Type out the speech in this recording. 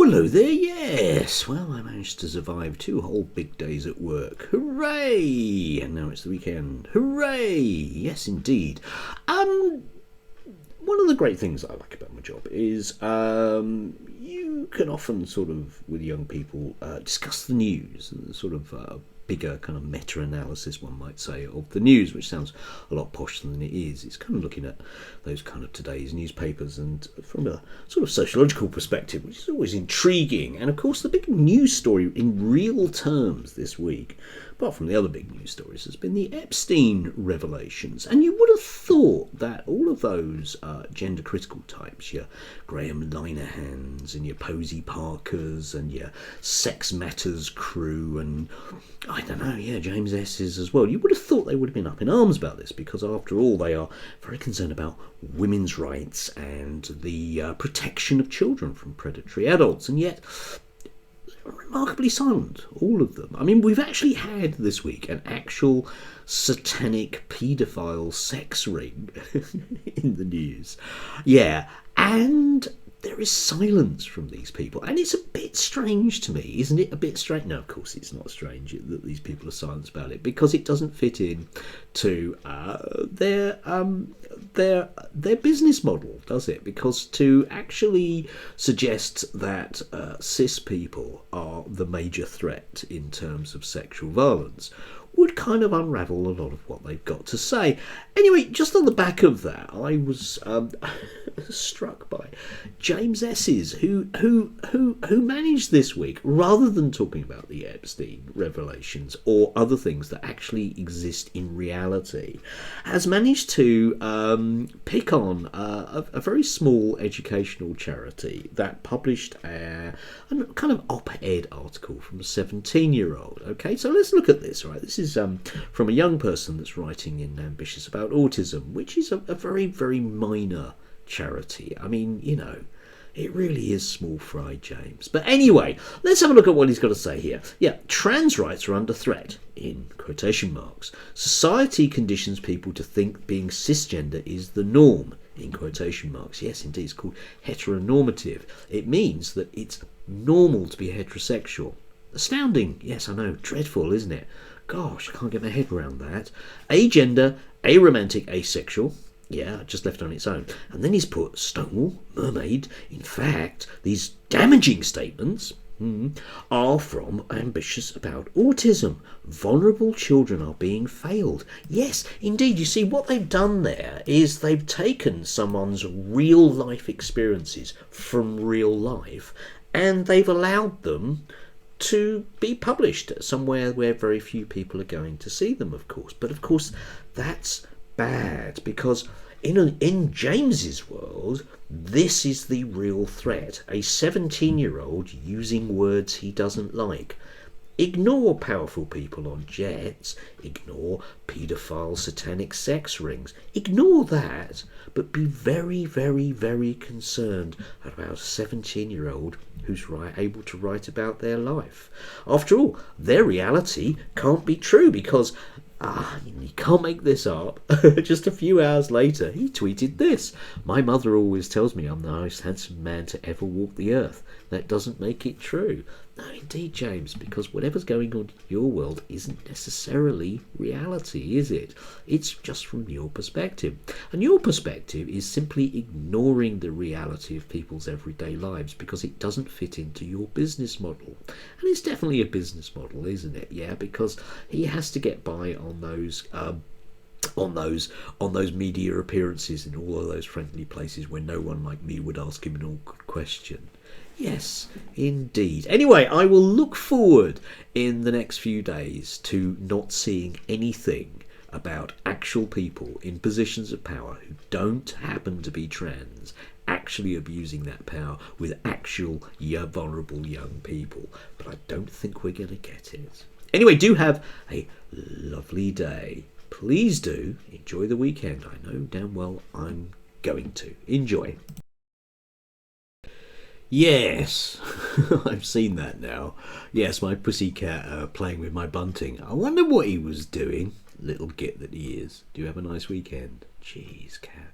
hello there, yes. Well, I managed to survive 2 whole big days at work. Hooray! And now it's the weekend. Hooray! Yes, indeed. One of the great things I like about my job is you can often sort of, with young people, discuss the news and sort of bigger kind of meta-analysis, one might say, of the news, which sounds a lot posher than it is. It's kind of looking at those kind of today's newspapers and from a sort of sociological perspective, which is always intriguing. And of course, the big news story in real terms this week, apart from the other big news stories, has been the Epstein revelations. And you would have thought that all of those gender critical types, your Graham Linehans and your Posey Parkers and your Sex Matters crew and I don't know, James S's as well, you would have thought they would have been up in arms about this, because after all they are very concerned about women's rights and the protection of children from predatory adults, and yet remarkably silent, all of them. I mean, we've actually had this week an actual satanic paedophile sex ring in the news. Yeah, and there is silence from these people, and it's a bit strange to me, isn't it? A bit strange. No, of course it's not strange that these people are silent about it, because it doesn't fit in to their business model, does it? Because to actually suggest that cis people are the major threat in terms of sexual violence would kind of unravel a lot of what they've got to say. Anyway, just on the back of that, I was struck by James S's, who managed this week, rather than talking about the Epstein revelations or other things that actually exist in reality, has managed to pick on a very small educational charity that published a kind of op-ed article from a 17-year-old. Okay, so let's look at this. Right, this is from a young person that's writing in Ambitious about Autism, which is a very, very minor charity. I mean, it really is small fry, James. But anyway, let's have a look at what he's got to say here. Yeah, trans rights are under threat, in quotation marks. Society conditions people to think being cisgender is the norm, in quotation marks. Yes, indeed, it's called heteronormative. It means that it's normal to be heterosexual. Astounding. Yes, I know. Dreadful, isn't it? Gosh, I can't get my head around that. Agender, aromantic, asexual. Yeah, just left on its own. And then he's put Stonewall, Mermaid. In fact, these damaging statements are from Ambitious about Autism. Vulnerable children are being failed. Yes, indeed. You see, what they've done there is they've taken someone's real life experiences from real life and they've allowed them to be published somewhere where very few people are going to see them, of course. But of course, that's bad, because in James's world, this is the real threat. A 17-year-old using words he doesn't like. Ignore powerful people on jets. Ignore paedophile satanic sex rings. Ignore that, but be very, very, very concerned about a 17-year-old who's able to write about their life. After all, their reality can't be true, because you can't make this up. Just a few hours later, he tweeted this. My mother always tells me I'm the most handsome man to ever walk the earth. That doesn't make it true. No, indeed, James, because whatever's going on in your world isn't necessarily reality, is it? It's just from your perspective. And your perspective is simply ignoring the reality of people's everyday lives because it doesn't fit into your business model. And it's definitely a business model, isn't it? Yeah, because he has to get by on those media appearances in all of those friendly places where no one like me would ask him an awkward question. Yes, indeed. Anyway, I will look forward in the next few days to not seeing anything about actual people in positions of power who don't happen to be trans actually abusing that power with actual vulnerable young people. But I don't think we're going to get it. Anyway, do have a lovely day. Please do enjoy the weekend. I know damn well I'm going to. Enjoy. Yes, I've seen that now. Yes, my pussycat playing with my bunting. I wonder what he was doing. Little git that he is. Do you have a nice weekend? Jeez, cat.